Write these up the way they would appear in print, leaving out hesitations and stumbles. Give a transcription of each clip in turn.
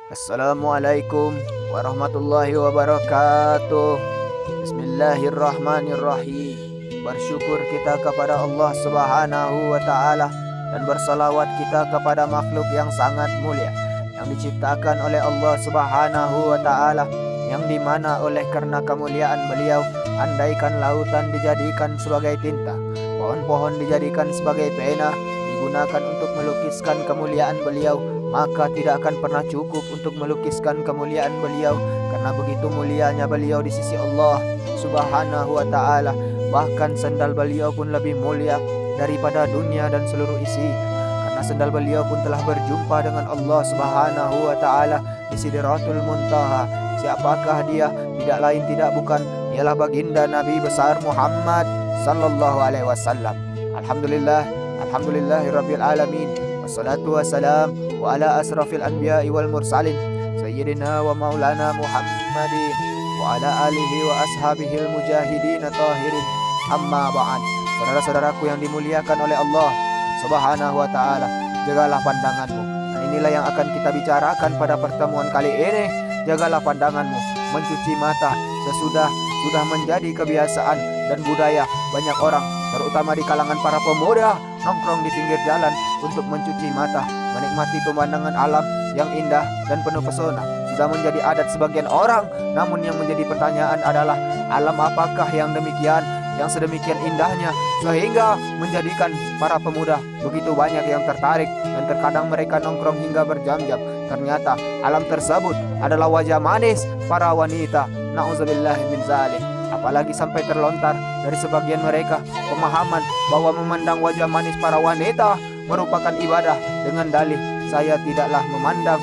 Assalamualaikum warahmatullahi wabarakatuh. Bismillahirrahmanirrahim. Bersyukur kita kepada Allah Subhanahu wa taala dan bersalawat kita kepada makhluk yang sangat mulia yang diciptakan oleh Allah Subhanahu wa taala, yang dimana oleh karena kemuliaan beliau, andaikan lautan dijadikan sebagai tinta, pohon-pohon dijadikan sebagai pena, digunakan untuk melukiskan kemuliaan beliau, maka tidak akan pernah cukup untuk melukiskan kemuliaan beliau, karena begitu mulianya beliau di sisi Allah Subhanahu wa taala. Bahkan sandal beliau pun lebih mulia daripada dunia dan seluruh isinya, karena sandal beliau pun telah berjumpa dengan Allah Subhanahu wa taala di Sidratul Muntaha. Siapakah dia? Tidak lain tidak bukan ialah baginda Nabi besar Muhammad sallallahu alaihi wasallam. Alhamdulillahirabbil alamin. Wassalatu wassalam wa ala asrafil anbiya'i wal mursalin sayyidina wa maulana Muhammadin wa ala alihi wa ashabihil mujahidin tahirin. Amma ba'd. Saudara-saudaraku yang dimuliakan oleh Allah Subhanahu wa taala, jagalah pandanganmu. Dan inilah yang akan kita bicarakan pada pertemuan kali ini. Jagalah pandanganmu, mencuci mata sudah menjadi kebiasaan dan budaya banyak orang, terutama di kalangan para pemuda, nongkrong di pinggir jalan untuk mencuci mata, menikmati pemandangan alam yang indah dan penuh pesona. Sudah menjadi adat sebagian orang, namun yang menjadi pertanyaan adalah, alam apakah yang demikian, yang sedemikian indahnya sehingga menjadikan para pemuda begitu banyak yang tertarik, dan terkadang mereka nongkrong hingga berjam-jam. Ternyata alam tersebut adalah wajah manis para wanita. Na'udzubillahi min zalik. Apalagi sampai terlontar dari sebagian mereka pemahaman bahwa memandang wajah manis para wanita merupakan ibadah, dengan dalih, saya tidaklah memandang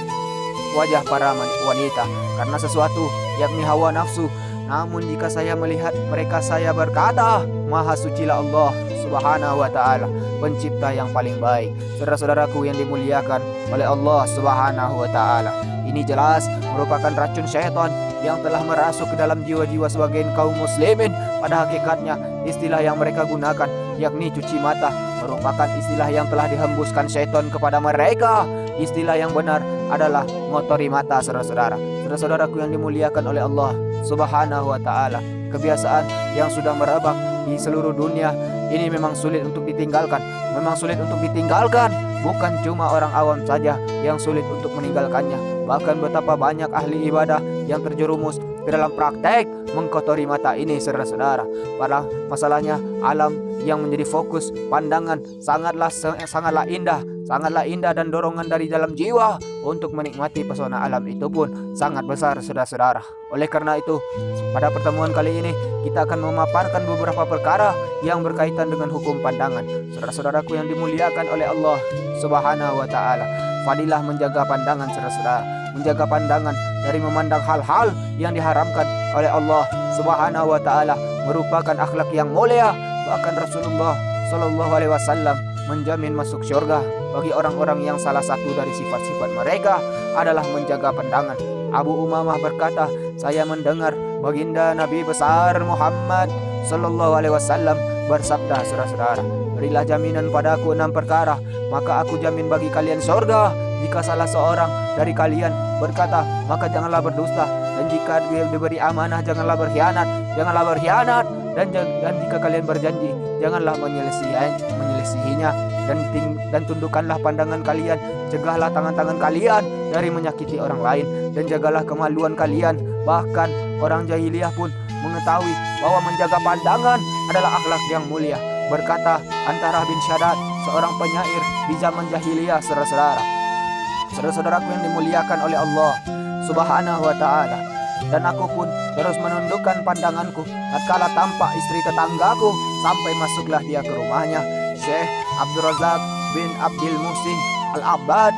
wajah para wanita karena sesuatu, yakni hawa nafsu. Namun jika saya melihat mereka, saya berkata, Maha sucilah Allah Subhanahu wa ta'ala, pencipta yang paling baik. Saudara-saudaraku yang dimuliakan oleh Allah Subhanahu wa ta'ala, ini jelas merupakan racun syaitan yang telah merasuk ke dalam jiwa-jiwa sebagian kaum muslimin. Pada hakikatnya istilah yang mereka gunakan, yakni cuci mata, merupakan istilah yang telah dihembuskan syaitan kepada mereka. Istilah yang benar adalah ngotori mata, saudara-saudara. Saudara-saudaraku yang dimuliakan oleh Allah Subhanahu wa ta'ala, kebiasaan yang sudah merebak di seluruh dunia ini memang sulit untuk ditinggalkan. Bukan cuma orang awam saja yang sulit untuk meninggalkannya, bahkan betapa banyak ahli ibadah yang terjerumus ke dalam praktek mengkotori mata ini, saudara-saudara. Padahal masalahnya alam yang menjadi fokus pandangan sangatlah indah, dan dorongan dari dalam jiwa untuk menikmati pesona alam itu pun sangat besar, saudara-saudara. Oleh karena itu, pada pertemuan kali ini kita akan memaparkan beberapa perkara yang berkaitan dengan hukum pandangan. Saudara-saudaraku yang dimuliakan oleh Allah Subhanahu wa ta'ala, fadilah menjaga pandangan, saudara-saudara. Menjaga pandangan dari memandang hal-hal yang diharamkan oleh Allah Subhanahu wa ta'ala merupakan akhlak yang mulia. Bahkan Rasulullah Sallallahu alaihi wasallam menjamin masuk syurga bagi orang-orang yang salah satu dari sifat-sifat mereka adalah menjaga pandangan. Abu Umamah berkata, saya mendengar baginda Nabi besar Muhammad Sallallahu alaihi wasallam bersabda, saudara-saudara, berilah jaminan padaku 6 perkara, maka aku jamin bagi kalian surga. Jika salah seorang dari kalian berkata, maka janganlah berdusta, dan jika diberi amanah janganlah berkhianat, dan jika kalian berjanji janganlah menyelisihinya, dan tundukkanlah pandangan kalian, cegahlah tangan-tangan kalian dari menyakiti orang lain, dan jagalah kemaluan kalian. Bahkan orang jahiliyah pun mengetahui bahwa menjaga pandangan adalah akhlak yang mulia. Berkata Antara bin Shaddad, seorang penyair di zaman jahiliyah, saudara-saudaraku yang dimuliakan oleh Allah Subhanahu wa ta'ala, dan aku pun terus menundukkan pandanganku tatkala tampak istri tetanggaku, sampai masuklah dia ke rumahnya. Syekh Abdul Razak bin Abdul Muhsin Al-Abbad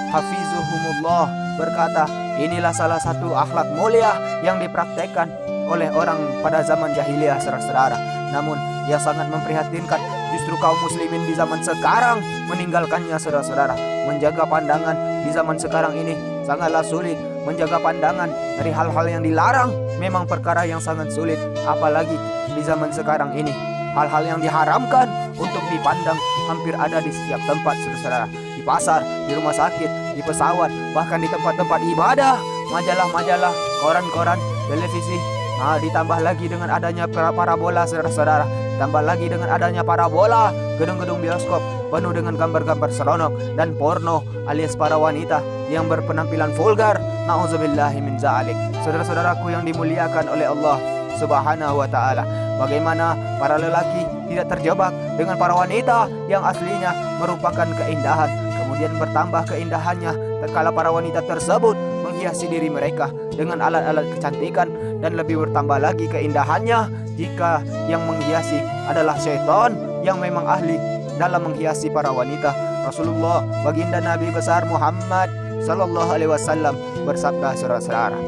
hafizuhumullah berkata, inilah salah satu akhlak mulia yang dipraktekkan oleh orang pada zaman jahiliyah, saudara-saudara. Namun yang sangat memprihatinkan, justru kaum muslimin di zaman sekarang meninggalkannya, saudara-saudara. Menjaga pandangan di zaman sekarang ini sangatlah sulit. Menjaga pandangan dari hal-hal yang dilarang memang perkara yang sangat sulit, apalagi di zaman sekarang ini. Hal-hal yang diharamkan untuk dipandang hampir ada di setiap tempat, saudara-saudara. Di pasar, di rumah sakit, di pesawat, bahkan di tempat-tempat ibadah, majalah-majalah, koran-koran, televisi. Ditambah lagi dengan adanya parabola, saudara-saudara. Ditambah lagi dengan adanya parabola, gedung-gedung bioskop penuh dengan gambar-gambar seronok dan porno alias para wanita yang berpenampilan vulgar. Nauzubillahi min zalik. Saudara-saudaraku yang dimuliakan oleh Allah Subhanahu wa taala, bagaimana para lelaki tidak terjebak dengan para wanita yang aslinya merupakan keindahan, kemudian bertambah keindahannya tatkala para wanita tersebut menghiasi diri mereka dengan alat-alat kecantikan, dan lebih bertambah lagi keindahannya jika yang menghiasi adalah syaitan yang memang ahli dalam menghiasi para wanita. Rasulullah baginda Nabi besar Muhammad sallallahu alaihi wasallam bersabda, saudara-saudara,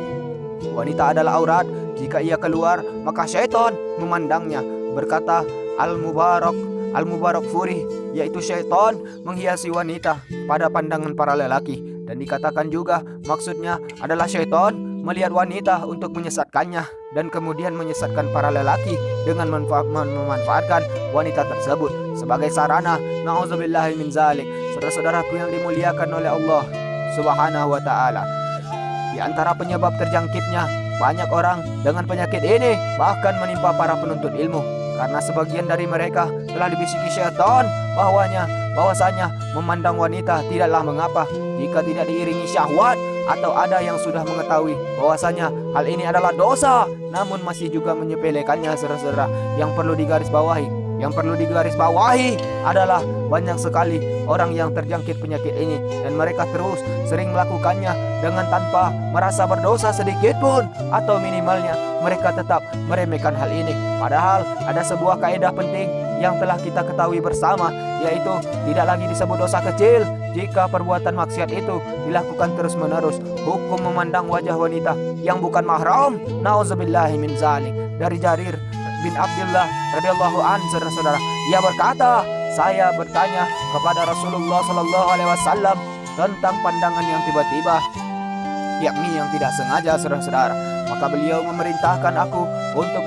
wanita adalah aurat. Jika ia keluar, maka syaitan memandangnya. Berkata Al-Mubarak Furi, yaitu syaitan menghiasi wanita pada pandangan para lelaki. Dan dikatakan juga maksudnya adalah syaitan melihat wanita untuk menyesatkannya dan kemudian menyesatkan para lelaki dengan memanfaatkan wanita tersebut sebagai sarana. Nauzubillahi min zalik. Saudara-saudaraku yang dimuliakan oleh Allah Subhanahu wa taala, di antara penyebab terjangkitnya banyak orang dengan penyakit ini bahkan menimpa para penuntut ilmu, karena sebagian dari mereka telah dibisiki syaitan bahwasanya memandang wanita tidaklah mengapa jika tidak diiringi syahwat, atau ada yang sudah mengetahui bahwasanya hal ini adalah dosa namun masih juga menyepelekannya. Saudara-saudara yang perlu digarisbawahi adalah banyak sekali orang yang terjangkit penyakit ini, dan mereka terus sering melakukannya dengan tanpa merasa berdosa sedikit pun, atau minimalnya mereka tetap meremehkan hal ini. Padahal ada sebuah kaidah penting yang telah kita ketahui bersama, yaitu tidak lagi disebut dosa kecil jika perbuatan maksiat itu dilakukan terus-menerus. Hukum memandang wajah wanita yang bukan mahram, nauzubillahi min zalik. Dari Jarir bin Abdullah radhiyallahu an, saudara-saudara, ia berkata, saya bertanya kepada Rasulullah sallallahu alaihi wasallam tentang pandangan yang tiba-tiba, yakni yang tidak sengaja, saudara-saudara. Maka beliau memerintahkan aku untuk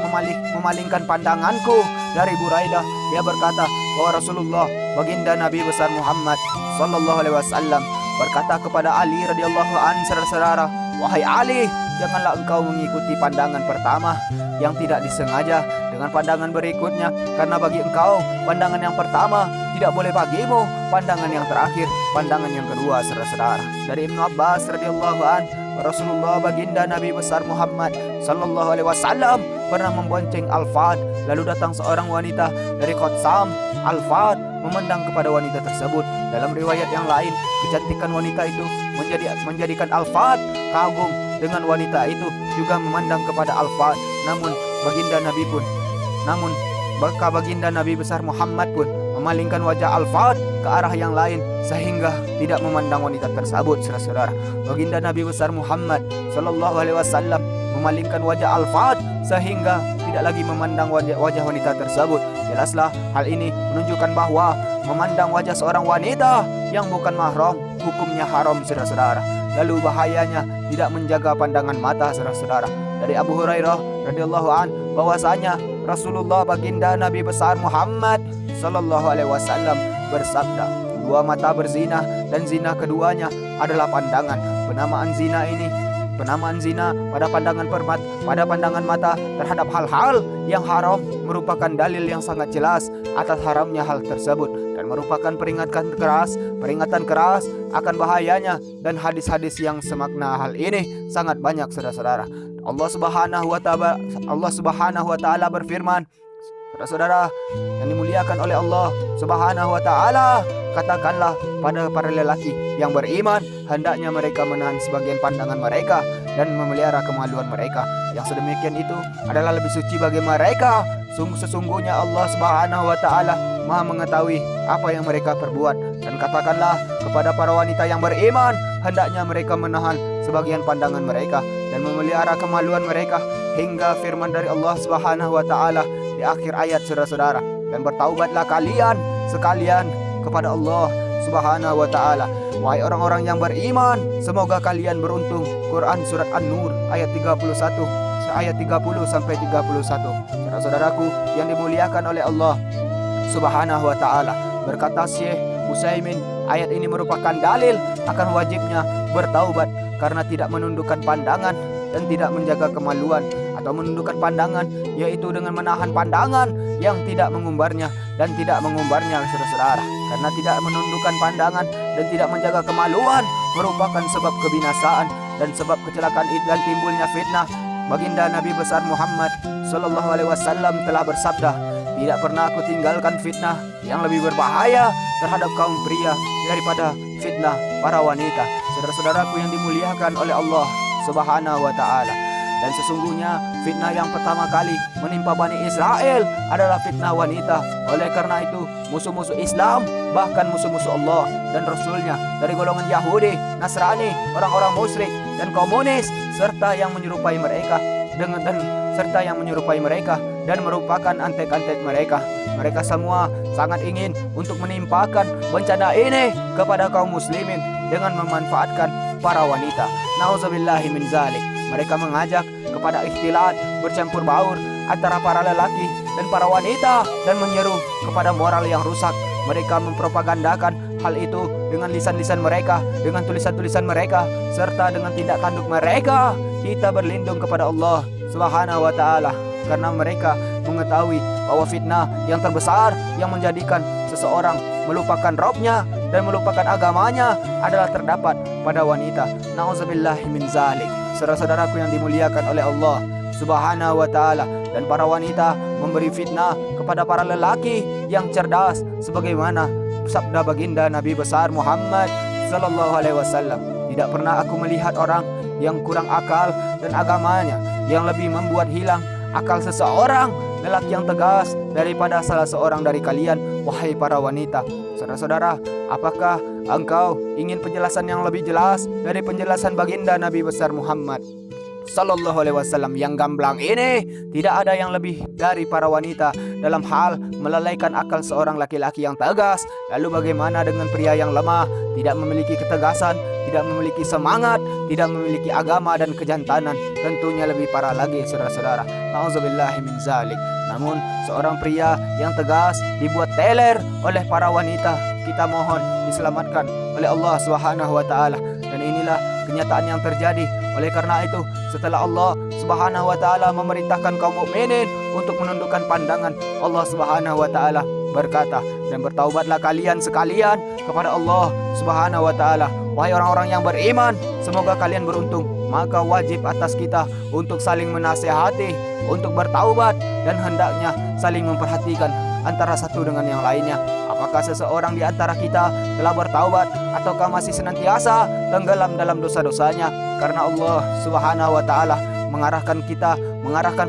memalingkan pandanganku dari Buraidah. Dia berkata bahwa Rasulullah baginda Nabi besar Muhammad sallallahu alaihi wasallam berkata kepada Ali radhiyallahu an, saudara-saudara, wahai Ali, janganlah engkau mengikuti pandangan pertama yang tidak disengaja dengan pandangan berikutnya, karena bagi engkau pandangan yang pertama tidak boleh bagimu pandangan yang terakhir, pandangan yang kedua, saudara-saudara. Dari Ibnu Abbas radhiyallahu an, Rasulullah baginda Nabi besar Muhammad sallallahu alaihi wasallam pernah membonceng Al-Fad. Lalu datang seorang wanita dari Qatsam. Al-Fad memandang kepada wanita tersebut. Dalam riwayat yang lain, kecantikan wanita itu menjadikan Al-Fad kagum dengan wanita itu, juga memandang kepada Al-Fad. Namun baginda Nabi besar Muhammad pun memalingkan wajah Al-Fad ke arah yang lain sehingga tidak memandang wanita tersebut, saudara-saudara. Baginda Nabi besar Muhammad sallallahu alaihi wasallam memalingkan wajah Al-Fad sehingga tidak lagi memandang wajah wanita tersebut. Jelaslah hal ini menunjukkan bahwa memandang wajah seorang wanita yang bukan mahram hukumnya haram, saudara-saudara. Lalu bahayanya tidak menjaga pandangan mata, saudara-saudara. Dari Abu Hurairah radhiyallahu an, bahwasanya Rasulullah baginda Nabi besar Muhammad sallallahu alaihi wasallam bersabda, dua mata berzina dan zina keduanya adalah pandangan. Penamaan zina pada pandangan mata terhadap hal-hal yang haram merupakan dalil yang sangat jelas atas haramnya hal tersebut, dan merupakan peringatan keras akan bahayanya, dan hadis-hadis yang semakna hal ini sangat banyak, saudara-saudara. Allah Subhanahu wa taala berfirman, saudara-saudara yang dimuliakan oleh Allah Subhanahu wa taala, katakanlah pada para lelaki yang beriman, hendaknya mereka menahan sebagian pandangan mereka dan memelihara kemaluan mereka. Yang sedemikian itu adalah lebih suci bagi mereka. Sesungguhnya Allah Subhanahu wa taala Maha mengetahui apa yang mereka perbuat. Dan katakanlah kepada para wanita yang beriman, hendaknya mereka menahan sebagian pandangan mereka dan memelihara kemaluan mereka, hingga firman dari Allah Subhanahu wa taala di akhir ayat, saudara-saudara. Dan bertaubatlah kalian sekalian kepada Allah Subhanahu wa taala, wahai orang-orang yang beriman, semoga kalian beruntung. Quran surat An-Nur ayat 30 sampai 31. Saudara-saudaraku yang dimuliakan oleh Allah Subhanahu wa taala, berkata Syekh Utsaimin ayat ini merupakan dalil akan wajibnya bertaubat karena tidak menundukkan pandangan dan tidak menjaga kemaluan, atau menundukkan pandangan yaitu dengan menahan pandangan yang tidak mengumbarnya dan tidak mengumbarnya, saudara-saudara. Karena tidak menundukkan pandangan dan tidak menjaga kemaluan merupakan sebab kebinasaan dan sebab kecelakaan dan timbulnya fitnah. Baginda Nabi besar Muhammad sallallahu alaihi wasallam telah bersabda, "Tidak pernah aku tinggalkan fitnah yang lebih berbahaya terhadap kaum pria daripada fitnah para wanita." Saudara-saudaraku yang dimuliakan oleh Allah Subhanahu wa taala. Dan sesungguhnya fitnah yang pertama kali menimpa Bani Israel adalah fitnah wanita. Oleh karena itu musuh-musuh Islam, bahkan musuh-musuh Allah dan Rasulnya dari golongan Yahudi, Nasrani, orang-orang musyrik dan komunis, serta yang menyerupai mereka dan merupakan antek-antek mereka. Mereka semua sangat ingin untuk menimpakan bencana ini kepada kaum muslimin dengan memanfaatkan para wanita. Nauzubillahi min zalik. Mereka mengajak kepada ikhtilat, bercampur baur antara para lelaki dan para wanita dan menyeru kepada moral yang rusak. Mereka mempropagandakan hal itu dengan lisan-lisan mereka, dengan tulisan-tulisan mereka, serta dengan tindak tanduk mereka. Kita berlindung kepada Allah Subhanahu wa taala karena mereka mengetahui bahwa fitnah yang terbesar yang menjadikan seseorang melupakan Rabb-nya dan melupakan agamanya adalah terdapat pada wanita. Nauzubillahi min zalik. Saudara-saudaraku yang dimuliakan oleh Allah Subhanahu wa taala, dan para wanita memberi fitnah kepada para lelaki yang cerdas sebagaimana sabda baginda Nabi besar Muhammad sallallahu alaihi wasallam, "Tidak pernah aku melihat orang yang kurang akal dan agamanya yang lebih membuat hilang akal seseorang lelaki yang tegas daripada salah seorang dari kalian, wahai para wanita." Saudara-saudara, apakah engkau ingin penjelasan yang lebih jelas dari penjelasan baginda Nabi besar Muhammad sallallahu alaihi wasallam yang gamblang ini? Tidak ada yang lebih dari para wanita dalam hal melalaikan akal seorang laki-laki yang tegas. Lalu bagaimana dengan pria yang lemah, tidak memiliki ketegasan, tidak memiliki semangat, tidak memiliki agama dan kejantanan? Tentunya lebih parah lagi, saudara-saudara. Nauzubillahi min zalik. Namun seorang pria yang tegas dibuat teler oleh para wanita. Kita mohon diselamatkan oleh Allah Subhanahu wa taala. Dan inilah kenyataan yang terjadi. Oleh karena itu, setelah Allah Subhanahu wa taala memerintahkan kaum mukminin untuk menundukkan pandangan, Allah Subhanahu wa taala berkata, "Dan bertaubatlah kalian sekalian kepada Allah Subhanahu wa taala, wahai orang-orang yang beriman, semoga kalian beruntung." Maka wajib atas kita untuk saling menasihati, untuk bertaubat, dan hendaknya saling memperhatikan antara satu dengan yang lainnya. Apakah seseorang di antara kita telah bertaubat ataukah masih senantiasa tenggelam dalam dosa-dosanya? Karena Allah Subhanahu wa taala mengarahkan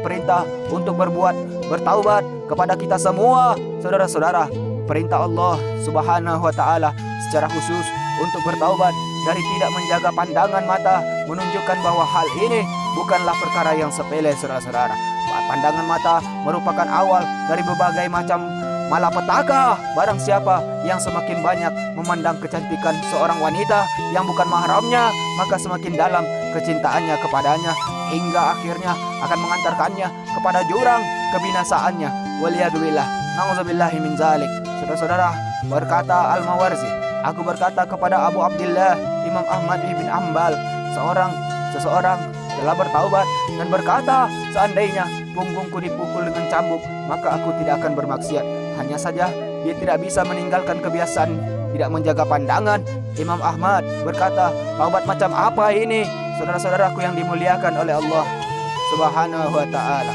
perintah untuk bertaubat kepada kita semua, saudara-saudara. Perintah Allah Subhanahu wa taala secara khusus untuk bertaubat dari tidak menjaga pandangan mata menunjukkan bahwa hal ini bukanlah perkara yang sepele, saudara-saudara. Pandangan mata merupakan awal dari berbagai macam malapetaka. Barang siapa yang semakin banyak memandang kecantikan seorang wanita yang bukan mahramnya, maka semakin dalam kecintaannya kepadanya, hingga akhirnya akan mengantarkannya kepada jurang kebinasaannya. Waliyadzubillah. Nauzubillahi min zalik. Saudara-saudara, berkata Al-Mawarzi, "Aku berkata kepada Abu Abdullah Imam Ahmad ibn Ambal, seseorang telah bertaubat dan berkata, seandainya punggungku dipukul dengan cambuk, maka aku tidak akan bermaksiat. Hanya saja dia tidak bisa meninggalkan kebiasaan tidak menjaga pandangan." Imam Ahmad berkata, taubat macam apa ini? Saudara-saudaraku yang dimuliakan oleh Allah Subhanahu wa ta'ala.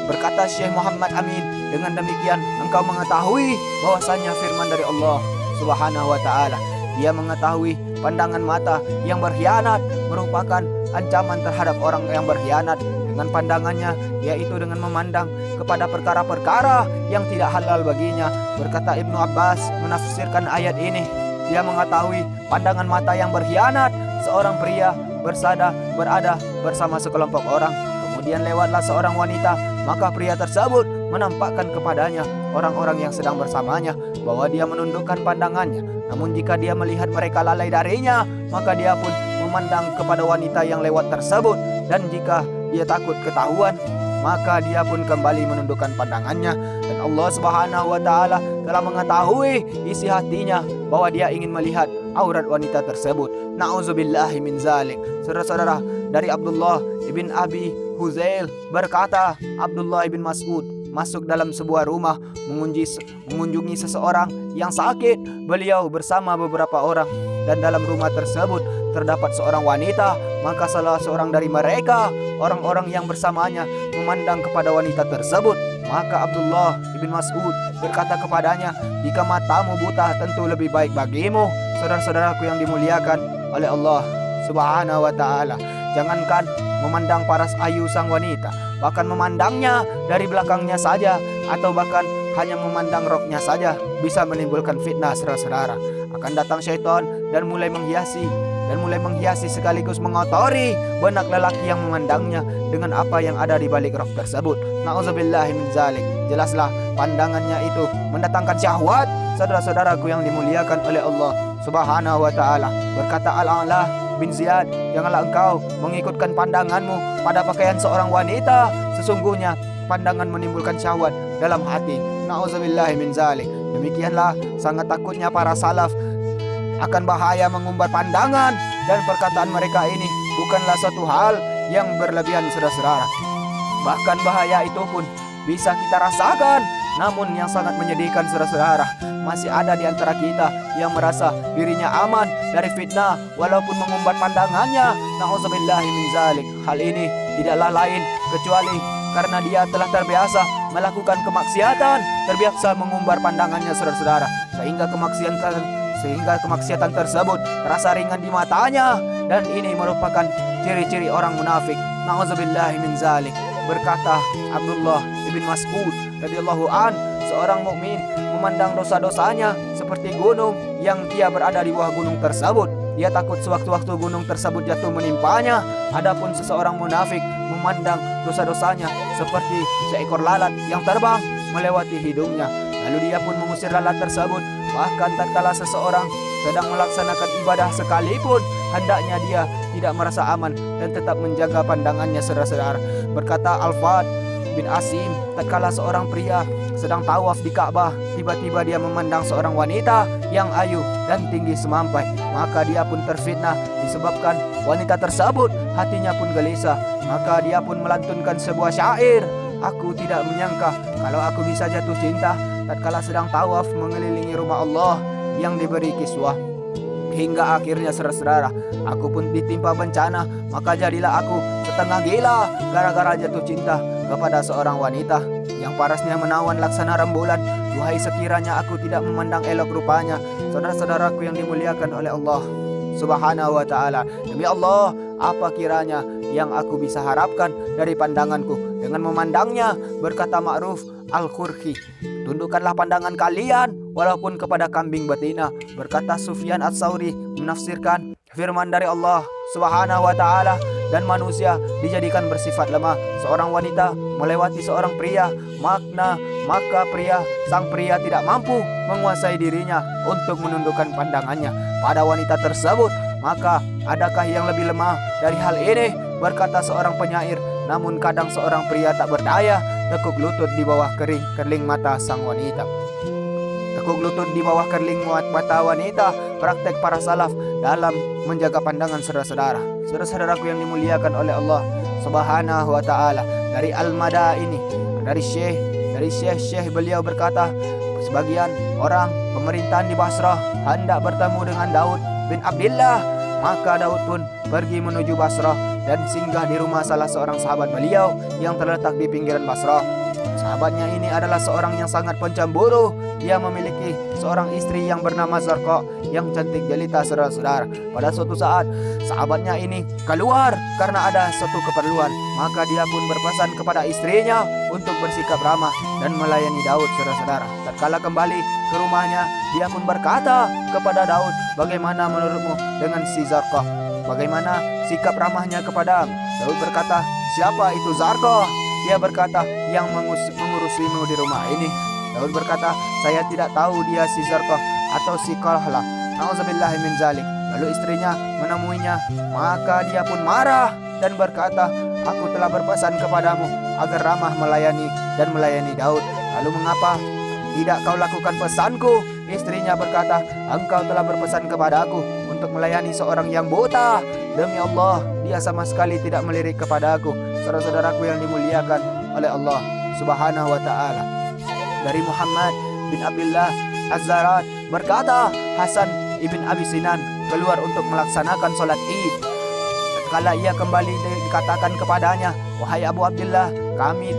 Berkata Syekh Muhammad Amin, dengan demikian engkau mengetahui bahwasanya firman dari Allah Subhanahu wa ta'ala. Dia mengetahui pandangan mata yang berkhianat merupakan ancaman terhadap orang yang berkhianat dengan pandangannya, yaitu dengan memandang kepada perkara-perkara yang tidak halal baginya. Berkata Ibnu Abbas menafsirkan ayat ini, dia mengetahui pandangan mata yang berkhianat. Seorang pria berada bersama sekelompok orang, kemudian lewatlah seorang wanita, maka pria tersebut menampakkan kepadanya orang-orang yang sedang bersamanya bahwa dia menundukkan pandangannya. Namun jika dia melihat mereka lalai darinya, maka dia pun memandang kepada wanita yang lewat tersebut. Dan jika dia takut ketahuan, maka dia pun kembali menundukkan pandangannya, dan Allah Subhanahu wa taala telah mengetahui isi hatinya bahwa dia ingin melihat aurat wanita tersebut. Nauzubillahi min zalik. Saudara-saudara, dari Abdullah ibn Abi Huzail berkata, Abdullah ibn Mas'ud masuk dalam sebuah rumah mengunjungi seseorang yang sakit. Beliau bersama beberapa orang, dan dalam rumah tersebut terdapat seorang wanita. Maka salah seorang dari mereka, orang-orang yang bersamanya, memandang kepada wanita tersebut. Maka Abdullah ibn Mas'ud berkata kepadanya, jika matamu buta tentu lebih baik bagimu. Saudara-saudaraku yang dimuliakan oleh Allah Subhanahu wa taala, jangankan memandang paras ayu sang wanita, bahkan memandangnya dari belakangnya saja, atau bahkan hanya memandang roknya saja bisa menimbulkan fitnah, saudara-saudara. Akan datang syaitan dan mulai menghiasi sekaligus mengotori benak lelaki yang memandangnya dengan apa yang ada di balik rok tersebut. Nauzubillahi min zalik. Jelaslah pandangannya itu mendatangkan syahwat. Saudara-saudaraku yang dimuliakan oleh Allah Subhanahu wa taala, berkata Al-A'la bin Ziyad, janganlah engkau mengikutkan pandanganmu pada pakaian seorang wanita, sesungguhnya pandangan menimbulkan syahwat dalam hati. Nauzubillahi min zalik. Demikianlah sangat takutnya para salaf akan bahaya mengumbar pandangan, dan perkataan mereka ini bukanlah suatu hal yang berlebihan, saudara-saudara. Bahkan bahaya itu pun bisa kita rasakan. Namun yang sangat menyedihkan, saudara-saudara, masih ada di antara kita yang merasa dirinya aman dari fitnah walaupun mengumbar pandangannya. Nauzubillahi min zalik. Hal ini tidaklah lain kecuali karena dia telah terbiasa melakukan kemaksiatan, terbiasa mengumbar pandangannya, saudara-saudara, sehingga kemaksiatan tersebut terasa ringan di matanya, dan ini merupakan ciri-ciri orang munafik. Nauzubillahi min zalik. Berkata Abdullah ibn Mas'ud radhiyallahu an, seorang mukmin memandang dosa-dosanya seperti gunung yang dia berada di bawah gunung tersebut. Dia takut sewaktu-waktu gunung tersebut jatuh menimpanya. Adapun seseorang munafik memandang dosa-dosanya seperti seekor lalat yang terbang melewati hidungnya. Lalu dia pun mengusir lalat tersebut. Bahkan tatkala seseorang sedang melaksanakan ibadah sekalipun, hendaknya dia tidak merasa aman dan tetap menjaga pandangannya, saudara-saudara. Berkata Al-Fad bin Asim, tatkala seorang pria sedang tawaf di Ka'bah, tiba-tiba dia memandang seorang wanita yang ayu dan tinggi semampai, maka dia pun terfitnah disebabkan wanita tersebut. Hatinya pun gelisah, maka dia pun melantunkan sebuah syair, aku tidak menyangka kalau aku bisa jatuh cinta tatkala sedang tawaf mengelilingi rumah Allah yang diberi kiswah. Hingga akhirnya, saudara-saudara, aku pun ditimpa bencana, maka jadilah aku setengah gila gara-gara jatuh cinta kepada seorang wanita yang parasnya menawan laksana rembulan. Duhai sekiranya aku tidak memandang elok rupanya. Saudara-saudaraku yang dimuliakan oleh Allah Subhanahu wa ta'ala, demi Allah, apa kiranya yang aku bisa harapkan dari pandanganku dengan memandangnya? Berkata Ma'ruf Al-Khurhi, tundukkanlah pandangan kalian walaupun kepada kambing betina. Berkata Sufyan Ats-Tsauri menafsirkan firman dari Allah Subhanahu wa ta'ala, dan manusia dijadikan bersifat lemah. Seorang wanita melewati seorang pria, maka sang pria tidak mampu menguasai dirinya untuk menundukkan pandangannya pada wanita tersebut. Maka adakah yang lebih lemah dari hal ini? Berkata seorang penyair, namun kadang seorang pria tak berdaya, tekuk lutut di bawah kerling mata sang wanita. Tekuk lutut di bawah kerling mata wanita, praktek para salaf dalam menjaga pandangan, saudara-saudara. Saudara-saudaraku yang dimuliakan oleh Allah Subhanahu wa ta'ala, dari Al-Madaini, dari Syekh beliau berkata, sebagian orang pemerintahan di Basrah hendak bertemu dengan Daud bin Abdillah, maka Daud pun pergi menuju Basrah dan singgah di rumah salah seorang sahabat beliau yang terletak di pinggiran Basrah. Sahabatnya ini adalah seorang yang sangat pencemburu. Dia memiliki seorang istri yang bernama Zarqa yang cantik jelita, saudara-saudara. Pada suatu saat sahabatnya ini keluar karena ada suatu keperluan, maka dia pun berpesan kepada istrinya untuk bersikap ramah dan melayani Daud, saudara-saudara. Tatkala kembali ke rumahnya, dia pun berkata kepada Daud, bagaimana menurutmu dengan si Zarqa? Bagaimana sikap ramahnya kepada Daud? Berkata, siapa itu Zarqa? Dia berkata, yang mengurusimu di rumah ini. Daud berkata, saya tidak tahu dia si Zarqa atau si Qalhlah. Nauzubillahi min zalik. Lalu istrinya menemuinya, maka dia pun marah dan berkata, aku telah berpesan kepadamu agar ramah melayani dan melayani Daud. Lalu mengapa tidak kau lakukan pesanku?" Istrinya berkata, "Engkau telah berpesan kepadaku untuk melayani seorang yang buta. Demi Allah, dia sama sekali tidak melirik kepadaku." Saudara-saudaraku yang dimuliakan oleh Allah Subhanahu wa taala. Dari Muhammad bin Abdullah Az-Zarat berkata, Hasan ibn Abi Sinan keluar untuk melaksanakan sholat Id. Tatkala ia kembali, dikatakan kepadanya, "Wahai Abu Abdullah, kami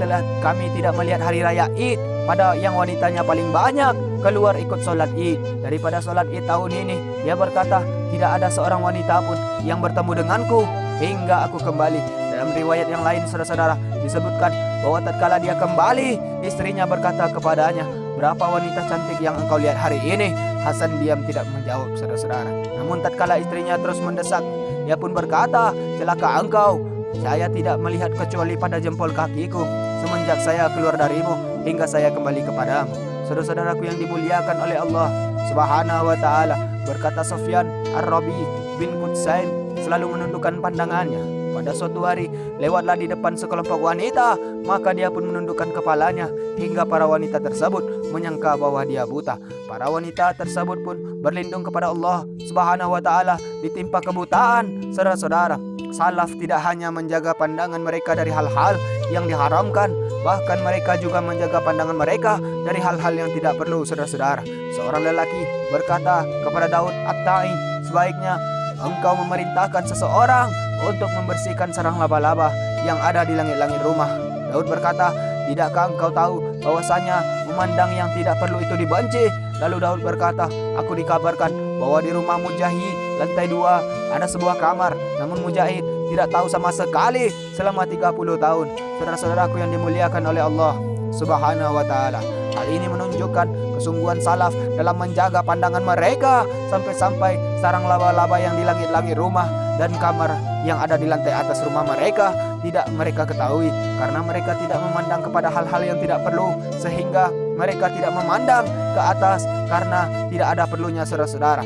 tidak melihat hari raya Id pada yang wanitanya paling banyak keluar ikut sholat Id. Daripada sholat Id tahun ini," dia berkata, "tidak ada seorang wanita pun yang bertemu denganku hingga aku kembali." Dalam riwayat yang lain, saudara-saudara, disebutkan bahwa tatkala dia kembali, istrinya berkata kepadanya, "Berapa wanita cantik yang engkau lihat hari ini?" Hasan diam tidak menjawab, saudara-saudara. Namun tatkala istrinya terus mendesak, dia pun berkata, "Celaka engkau, saya tidak melihat kecuali pada jempol kakiku semenjak saya keluar darimu hingga saya kembali kepadamu." Saudara-saudaraku yang dimuliakan oleh Allah Subhanahu wa taala, berkata Sufyan Ar-Rabi bin Qutsain selalu menundukkan pandangannya. Pada suatu hari lewatlah di depan sekelompok wanita, maka dia pun menundukkan kepalanya hingga para wanita tersebut menyangka bahwa dia buta. Para wanita tersebut pun berlindung kepada Allah Subhanahu wa taala ditimpa kebutaan. Saudara-saudara, salaf tidak hanya menjaga pandangan mereka dari hal-hal yang diharamkan, bahkan mereka juga menjaga pandangan mereka dari hal-hal yang tidak perlu. Saudara-saudara, seorang lelaki berkata kepada Daud At-Tai, "Sebaiknya engkau memerintahkan seseorang untuk membersihkan sarang laba-laba yang ada di langit-langit rumah." Daud berkata, "Tidakkah engkau tahu bahwasanya memandang yang tidak perlu itu dibenci?" Lalu Daud berkata, "Aku dikabarkan bahwa di rumah Mujahid lantai 2 ada sebuah kamar, namun Mujahid tidak tahu sama sekali selama 30 tahun." Saudara-saudaraku yang dimuliakan oleh Allah Subhanahu wa taala, hal ini menunjukkan kesungguhan salaf dalam menjaga pandangan mereka, sampai-sampai sarang laba-laba yang di langit-langit rumah dan kamar yang ada di lantai atas rumah mereka tidak mereka ketahui, karena mereka tidak memandang kepada hal-hal yang tidak perlu, sehingga mereka tidak memandang ke atas karena tidak ada perlunya. Saudara-saudara,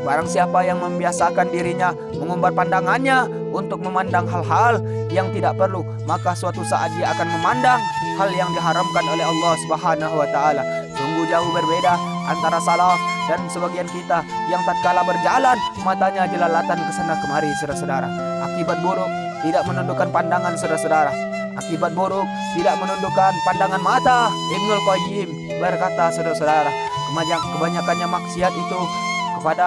barang siapa yang membiasakan dirinya mengumbar pandangannya untuk memandang hal-hal yang tidak perlu, maka suatu saat dia akan memandang hal yang diharamkan oleh Allah Subhanahu wa taala. Sungguh jauh berbeda antara salaf dan sebagian kita yang tatkala berjalan matanya jelalatan ke sana kemari. Saudara-saudara, akibat buruk tidak menundukkan pandangan. Saudara-saudara, akibat buruk tidak menundukkan pandangan mata. Ibnul Qayyim berkata, saudara-saudara, kebanyakannya maksiat itu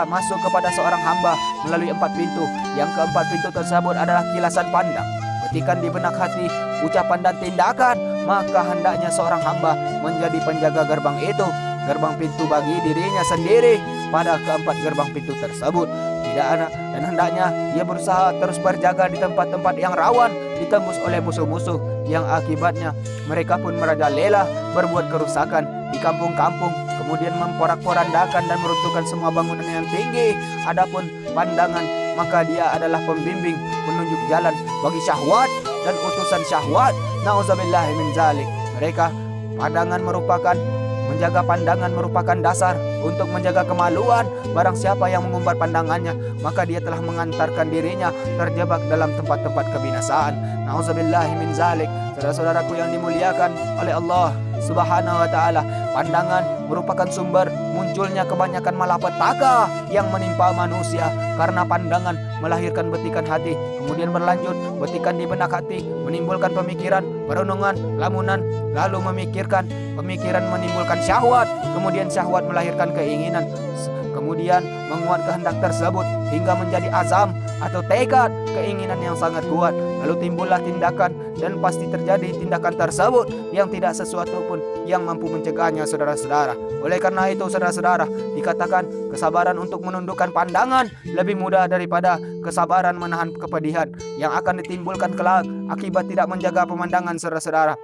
masuk kepada seorang hamba melalui 4 pintu. Yang keempat pintu tersebut adalah kilasan pandang, petikan di benak hati, ucapan dan tindakan. Maka hendaknya seorang hamba menjadi penjaga gerbang itu, gerbang pintu bagi dirinya sendiri pada keempat gerbang pintu tersebut. Tidak ada, dan hendaknya ia berusaha terus berjaga di tempat-tempat yang rawan ditembus oleh musuh-musuh, yang akibatnya mereka pun merajalela berbuat kerusakan di kampung-kampung, kemudian memporak-porandakan dan meruntuhkan semua bangunan yang tinggi. Adapun pandangan, maka dia adalah pembimbing, penunjuk jalan bagi syahwat dan utusan syahwat. Nauzubillahi min zalik. Menjaga pandangan merupakan dasar untuk menjaga kemaluan. Barang siapa yang mengumbar pandangannya, maka dia telah mengantarkan dirinya terjebak dalam tempat-tempat kebinasaan. Nauzubillahi min zalik. Saudara-saudaraku yang dimuliakan oleh Allah Subhanahu wa taala, pandangan merupakan sumber munculnya kebanyakan malapetaka yang menimpa manusia, karena pandangan melahirkan betikan hati, kemudian berlanjut betikan di benak hati menimbulkan pemikiran, perenungan, lamunan, lalu pemikiran menimbulkan syahwat, kemudian syahwat melahirkan keinginan, kemudian menguat kehendak tersebut hingga menjadi azam atau tekad, keinginan yang sangat kuat. Lalu timbullah tindakan, dan pasti terjadi tindakan tersebut yang tidak sesuatu pun yang mampu mencegahnya. Saudara-saudara, oleh karena itu saudara-saudara, dikatakan kesabaran untuk menundukkan pandangan lebih mudah daripada kesabaran menahan kepedihan yang akan ditimbulkan kelak akibat tidak menjaga pemandangan. Saudara-saudara,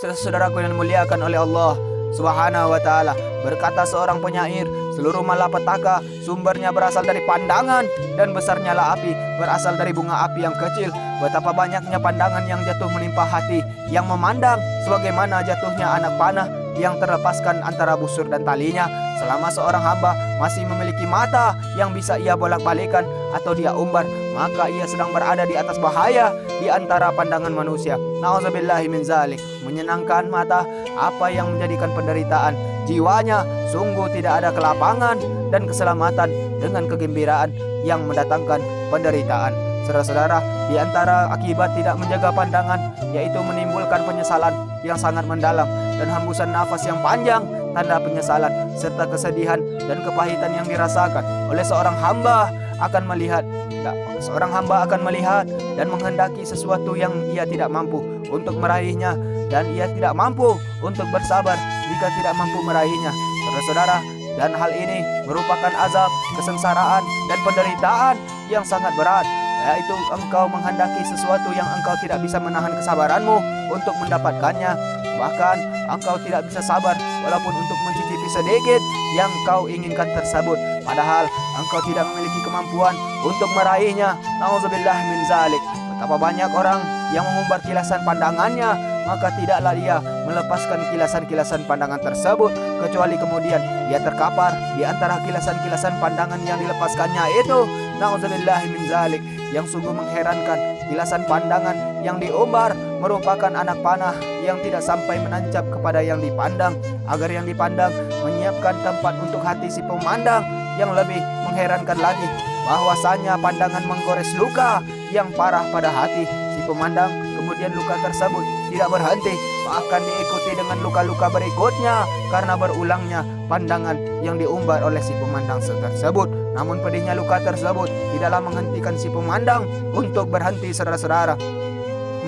saudara-saudaraku yang dimuliakan oleh Allah Subhanahu wa taala, berkata seorang penyair, seluruh malapetaka sumbernya berasal dari pandangan, dan besarnya lah api berasal dari bunga api yang kecil. Betapa banyaknya pandangan yang jatuh menimpa hati yang memandang, sebagaimana jatuhnya anak panah yang terlepaskan antara busur dan talinya. selama seorang hamba masih memiliki mata yang bisa ia bolak-balikan atau dia umbar, maka ia sedang berada di atas bahaya di antara pandangan manusia. Nauzubillahi min zalik. Menyenangkan mata apa yang menjadikan penderitaan jiwanya, sungguh tidak ada kelapangan dan keselamatan dengan kegembiraan yang mendatangkan penderitaan. Saudara-saudara, di antara akibat tidak menjaga pandangan yaitu menimbulkan penyesalan yang sangat mendalam dan hembusan nafas yang panjang, tanda penyesalan serta kesedihan dan kepahitan yang dirasakan oleh seorang hamba akan melihat dan menghendaki sesuatu yang ia tidak mampu untuk meraihnya, dan ia tidak mampu untuk bersabar jika tidak mampu meraihnya. Saudara-saudara, dan hal ini merupakan azab, kesengsaraan dan penderitaan yang sangat berat, yaitu engkau menghendaki sesuatu yang engkau tidak bisa menahan kesabaranmu untuk mendapatkannya. Bahkan engkau tidak bisa sabar walaupun untuk mencicipi sedikit yang kau inginkan tersebut, padahal engkau tidak memiliki kemampuan untuk meraihnya. Nauzubillah min zalik. Betapa banyak orang yang mengumbar kilasan pandangannya, maka tidaklah ia melepaskan kilasan-kilasan pandangan tersebut, kecuali kemudian ia terkapar di antara kilasan-kilasan pandangan yang dilepaskannya itu. Nauzubillah min zalik. Yang sungguh mengherankan, kilasan pandangan yang diumbar merupakan anak panah yang tidak sampai menancap kepada yang dipandang, agar yang dipandang menyiapkan tempat untuk hati si pemandang. Yang lebih mengherankan lagi, bahwasanya pandangan menggores luka yang parah pada hati si pemandang. Kemudian luka tersebut tidak berhenti, bahkan diikuti dengan luka-luka berikutnya karena berulangnya pandangan yang diumbar oleh si pemandang tersebut. Namun pedihnya luka tersebut tidaklah menghentikan si pemandang untuk berhenti, saudara-saudara,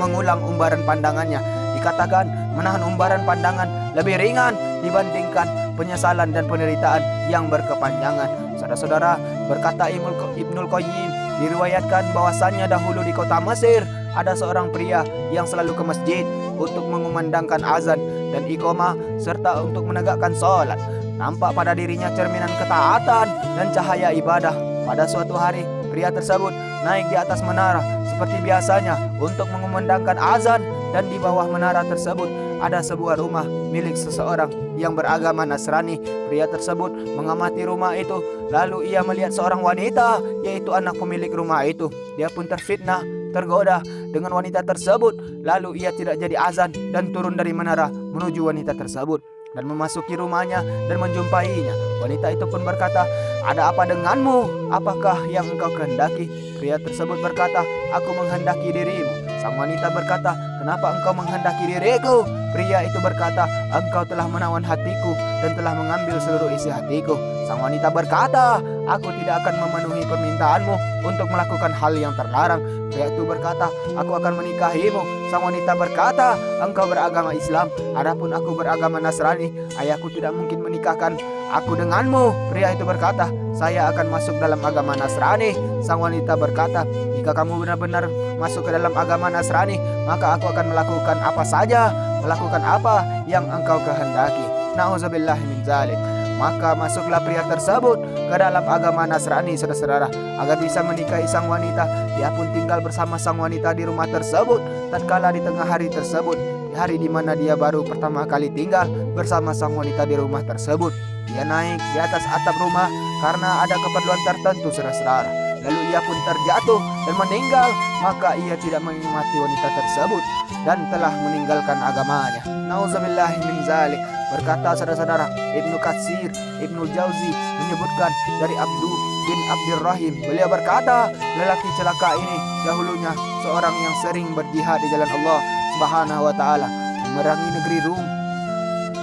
mengulang umbaran pandangannya. Dikatakan menahan umbaran pandangan lebih ringan dibandingkan penyesalan dan penderitaan yang berkepanjangan. Saudara-saudara, berkata Ibnul Qayyim, diriwayatkan bahwasannya dahulu di kota Mesir ada seorang pria yang selalu ke masjid untuk mengumandangkan azan dan iqamah serta untuk menegakkan sholat. Nampak pada dirinya cerminan ketaatan dan cahaya ibadah. Pada suatu hari, pria tersebut naik di atas menara seperti biasanya untuk mengumandangkan azan, dan di bawah menara tersebut ada sebuah rumah milik seseorang yang beragama Nasrani. Pria tersebut mengamati rumah itu, lalu ia melihat seorang wanita, yaitu anak pemilik rumah itu. Dia pun terfitnah, tergoda dengan wanita tersebut, lalu ia tidak jadi azan dan turun dari menara menuju wanita tersebut dan memasuki rumahnya dan menjumpainya. Wanita itu pun berkata, "Ada apa denganmu? Apakah yang engkau kehendaki?" Pria tersebut berkata, "Aku menghendaki dirimu." Sang wanita berkata, "Kenapa engkau menghendaki diriku?" Pria itu berkata, "Engkau telah menawan hatiku dan telah mengambil seluruh isi hatiku." Sang wanita berkata, "Aku tidak akan memenuhi permintaanmu untuk melakukan hal yang terlarang." Pria itu berkata, "Aku akan menikahimu." Sang wanita berkata, "Engkau beragama Islam, adapun aku beragama Nasrani. Ayahku tidak mungkin menikahkan aku denganmu." Pria itu berkata, "Saya akan masuk dalam agama Nasrani." Sang wanita berkata, "Jika kamu benar-benar masuk ke dalam agama Nasrani, maka aku akan melakukan apa saja, melakukan apa yang engkau kehendaki." Nauzubillah min zalik. Maka masuklah pria tersebut ke dalam agama Nasrani, saudara-saudara, agar bisa menikahi sang wanita. Dia pun tinggal bersama sang wanita di rumah tersebut. Tatkala di tengah hari tersebut, di hari di mana dia baru pertama kali tinggal bersama sang wanita di rumah tersebut, dia naik di atas atap rumah karena ada keperluan tertentu, saudara-saudara. Lalu ia pun terjatuh dan meninggal. Maka ia tidak mengingati wanita tersebut dan telah meninggalkan agamanya. Nauzubillah min zalik. Berkata saudara-saudara, Ibnu Katsir, Ibnu Jauzi menyebutkan dari Abdul bin Abdurrahim. Beliau berkata, lelaki celaka ini dahulunya seorang yang sering berjihad di jalan Allah Subhanahu wa taala, memerangi negeri Rum.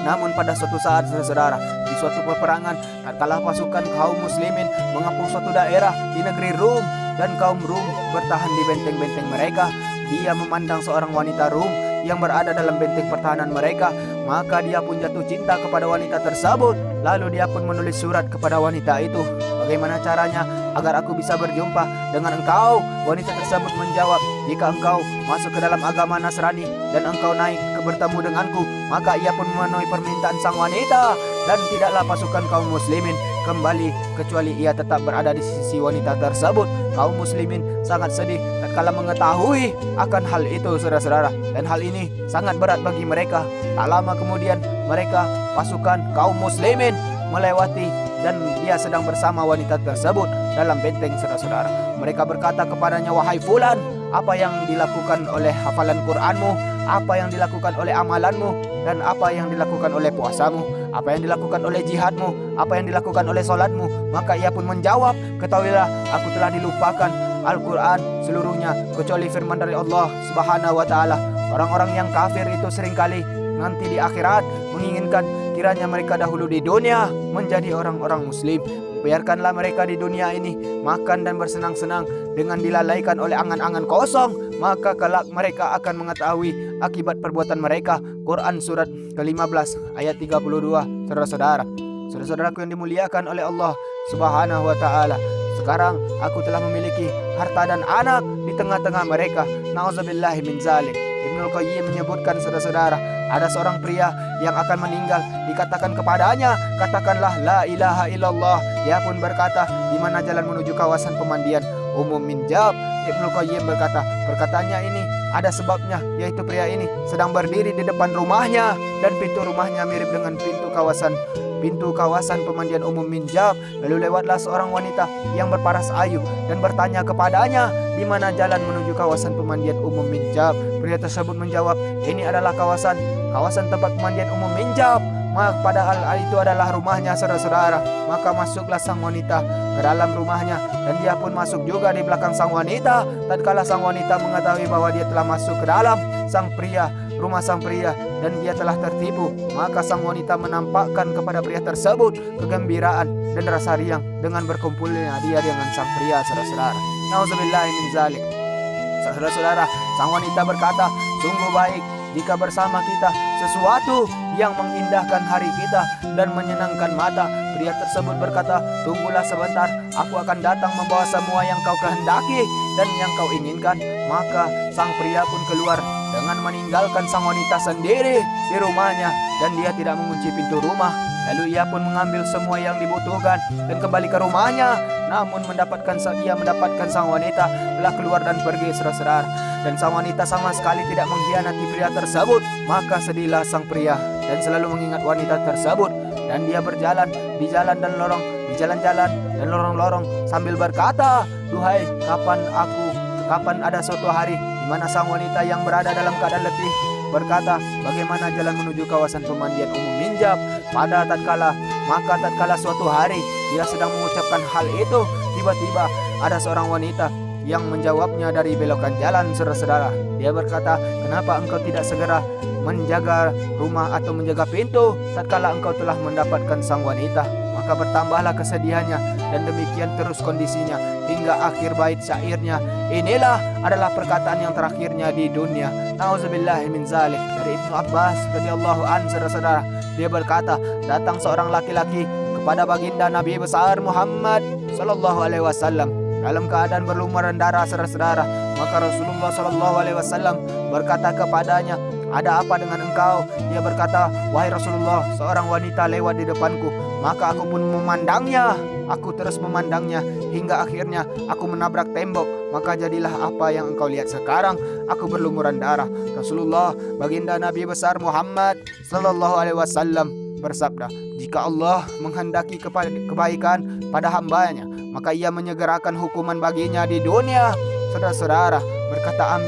Namun pada suatu saat, saudara-saudara, di suatu peperangan, tatkala pasukan kaum muslimin mengepung suatu daerah di negeri Rum dan kaum Rum bertahan di benteng-benteng mereka, dia memandang seorang wanita Rum yang berada dalam benteng pertahanan mereka. Maka dia pun jatuh cinta kepada wanita tersebut. Lalu dia pun menulis surat kepada wanita itu, "Bagaimana caranya agar aku bisa berjumpa dengan engkau?" Wanita tersebut menjawab, "Jika engkau masuk ke dalam agama Nasrani dan engkau naik bertemu denganku." Maka ia pun memenuhi permintaan sang wanita, dan tidaklah pasukan kaum muslimin kembali kecuali ia tetap berada di sisi wanita tersebut. Kaum muslimin sangat sedih tatkala mengetahui akan hal itu, saudara-saudara, dan hal ini sangat berat bagi mereka. Tak lama kemudian mereka, pasukan kaum muslimin, melewati dan dia sedang bersama wanita tersebut dalam benteng, saudara-saudara. Mereka berkata kepadanya, "Wahai fulan, apa yang dilakukan oleh hafalan Qur'anmu, apa yang dilakukan oleh amalanmu, dan apa yang dilakukan oleh puasamu, apa yang dilakukan oleh jihadmu, apa yang dilakukan oleh solatmu?" Maka ia pun menjawab, "Ketahuilah, aku telah dilupakan Al-Quran seluruhnya kecuali firman dari Allah Subhanahu wa Ta'ala. Orang-orang yang kafir itu seringkali nanti di akhirat menginginkan kiranya mereka dahulu di dunia menjadi orang-orang muslim. Biarkanlah mereka di dunia ini makan dan bersenang-senang dengan dilalaikan oleh angan-angan kosong, maka kelak mereka akan mengetahui akibat perbuatan mereka." Quran surat ke-15 ayat 32, saudara-saudara. Saudara-saudaraku yang dimuliakan oleh Allah Subhanahu wa Ta'ala, sekarang aku telah memiliki harta dan anak di tengah-tengah mereka. Nauzubillahi min zalik. Ibnul Qayyim menyebutkan, saudara-saudara, ada seorang pria yang akan meninggal, dikatakan kepadanya, "Katakanlah la ilaha illallah." Dia pun berkata, "Di mana jalan menuju kawasan pemandian umum Minjab?" Ibnul Qayyim berkata, perkataannya ini ada sebabnya, yaitu pria ini sedang berdiri di depan rumahnya dan pintu rumahnya mirip dengan pintu kawasan pemandian umum Minjab. Lalu lewatlah seorang wanita yang berparas ayu dan bertanya kepadanya, "Di mana jalan menuju kawasan pemandian umum Minjab?" Pria tersebut menjawab, "Ini adalah kawasan tempat pemandian umum Minjab." Padahal itu adalah rumahnya, saudara-saudara. Maka masuklah sang wanita ke dalam rumahnya dan dia pun masuk juga di belakang sang wanita. Tatkala sang wanita mengetahui bahwa dia telah masuk ke dalam rumah sang pria dan dia telah tertipu, maka sang wanita menampakkan kepada pria tersebut kegembiraan dan rasa riang dengan berkumpulnya dia dengan sang pria, saudara-saudara. Nauzubillahi min zalik. Saudara-saudara, sang wanita berkata, "Sungguh baik jika bersama kita sesuatu yang mengindahkan hari kita dan menyenangkan mata." Pria tersebut berkata, "Tunggulah sebentar, aku akan datang membawa semua yang kau kehendaki dan yang kau inginkan." Maka sang pria pun keluar dengan meninggalkan sang wanita sendiri di rumahnya dan dia tidak mengunci pintu rumah. Lalu ia pun mengambil semua yang dibutuhkan dan kembali ke rumahnya. Namun ia mendapatkan sang wanita telah keluar dan pergi, saudara-saudara. Dan sang wanita sama sekali tidak mengkhianati pria tersebut. Maka sedihlah sang pria dan selalu mengingat wanita tersebut. Dan dia berjalan di jalan dan lorong sambil berkata, "Duhai, kapan ada suatu hari di mana sang wanita yang berada dalam keadaan letih berkata, 'Bagaimana jalan menuju kawasan pemandian umum Minjab?' Maka tatkala suatu hari dia sedang mengucapkan hal itu, tiba-tiba ada seorang wanita yang menjawabnya dari belokan jalan, saudara-saudara. Dia berkata, 'Kenapa engkau tidak segera menjaga rumah atau menjaga pintu tatkala engkau telah mendapatkan sang wanita?' Maka bertambahlah kesedihannya dan demikian terus kondisinya hingga akhir bait syairnya. Inilah adalah perkataan yang terakhirnya di dunia. Nauzubillahi min zalik. Dari Ibnu Abbas radhiyallahu anhu, saudara-saudara, dia berkata, datang seorang laki-laki kepada baginda Nabi besar Muhammad sallallahu alaihi wasallam dalam keadaan berlumuran darah, saudara-saudara. Maka Rasulullah sallallahu alaihi wasallam berkata kepadanya, "Ada apa dengan engkau?" Dia berkata, "Wahai Rasulullah, seorang wanita lewat di depanku. Maka aku pun memandangnya. Aku terus memandangnya hingga akhirnya aku menabrak tembok. Maka jadilah apa yang engkau lihat sekarang. Aku berlumuran darah." Rasulullah baginda Nabi besar Muhammad sallallahu alaihi wasallam bersabda, "Jika Allah menghendaki kebaikan pada hambanya, maka ia menyegerakan hukuman baginya di dunia." Saudara-saudara, berkata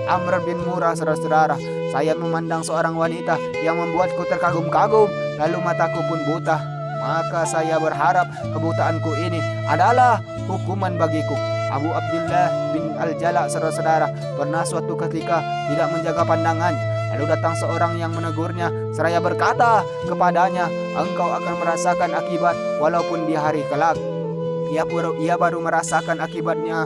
Amr bin Murrah, saudara-saudara, "Saya memandang seorang wanita yang membuatku terkagum-kagum, lalu mataku pun buta. Maka saya berharap kebutaanku ini adalah hukuman bagiku." Abu Abdullah bin Al-Jala, saudara-saudara, pernah suatu ketika tidak menjaga pandangannya. Lalu datang seorang yang menegurnya seraya berkata kepadanya, "Engkau akan merasakan akibat walaupun di hari kelak." Ia baru merasakan akibatnya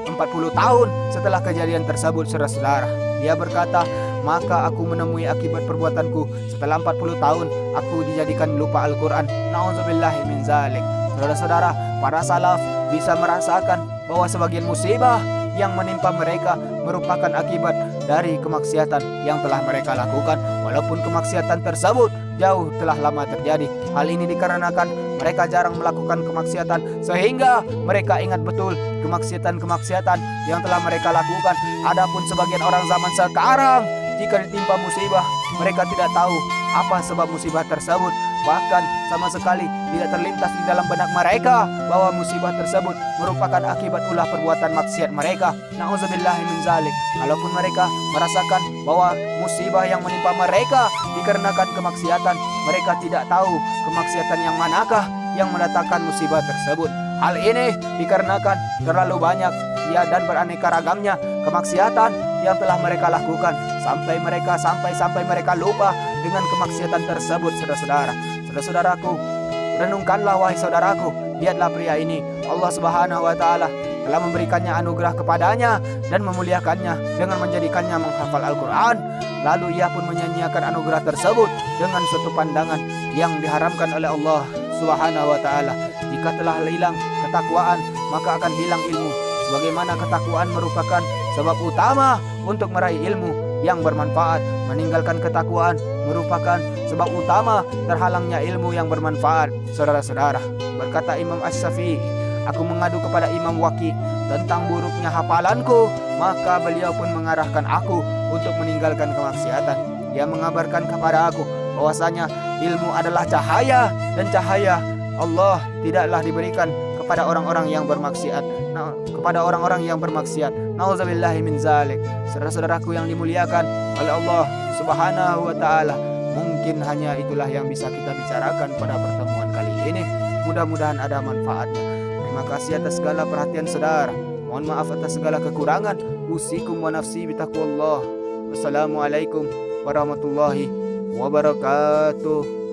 40 tahun setelah kejadian tersebut, saudara-saudara. Dia berkata, "Maka aku menemui akibat perbuatanku setelah 40 tahun aku dijadikan lupa Al-Quran." Na'udzubillahi min zalik. Saudara-saudara, para salaf bisa merasakan bahwa sebagian musibah yang menimpa mereka merupakan akibat dari kemaksiatan yang telah mereka lakukan, walaupun kemaksiatan tersebut jauh telah lama terjadi. Hal ini dikarenakan mereka jarang melakukan kemaksiatan sehingga mereka ingat betul kemaksiatan yang telah mereka lakukan. Adapun sebagian orang zaman sekarang, jika ditimpa musibah, mereka tidak tahu apa sebab musibah tersebut. Bahkan sama sekali tidak terlintas di dalam benak mereka bahwa musibah tersebut merupakan akibat ulah perbuatan maksiat mereka. Nauzubillahi min zalik. Kalaupun mereka merasakan bahwa musibah yang menimpa mereka dikarenakan kemaksiatan, mereka tidak tahu kemaksiatan yang manakah yang mendatangkan musibah tersebut. Hal ini dikarenakan terlalu banyak dan beraneka ragamnya kemaksiatan yang telah mereka lakukan sampai mereka lupa dengan kemaksiatan tersebut. Saudara-saudaraku, renungkanlah wahai saudaraku, lihatlah pria ini, Allah Subhanahu wa taala telah memberikannya anugerah kepadanya dan memuliakannya dengan menjadikannya menghafal Al-Quran. Lalu ia pun menyanyiakan anugerah tersebut dengan suatu pandangan yang diharamkan oleh Allah Subhanahu wa taala. Jika telah hilang ketakwaan, maka akan hilang ilmu. Sebagaimana ketakwaan merupakan sebab utama untuk meraih ilmu yang bermanfaat, meninggalkan ketakwaan merupakan sebab utama terhalangnya ilmu yang bermanfaat. Saudara-saudara, berkata Imam Asy-Syafi'i, aku mengadu kepada Imam Waqi tentang buruknya hafalanku, maka beliau pun mengarahkan aku untuk meninggalkan kemaksiatan. Dia mengabarkan kepada aku bahwasanya ilmu adalah cahaya, dan cahaya Allah tidaklah diberikan kepada orang-orang yang bermaksiat. Nauzubillahi min zalik. Saudara-saudaraku yang dimuliakan oleh Allah Subhanahu wa taala, mungkin hanya itulah yang bisa kita bicarakan pada pertemuan kali ini. Mudah-mudahan ada manfaatnya. Terima kasih atas segala perhatian saudara. Mohon maaf atas segala kekurangan. Usikum wa nafsi bitaqwallah. Wassalamualaikum warahmatullahi wabarakatuh.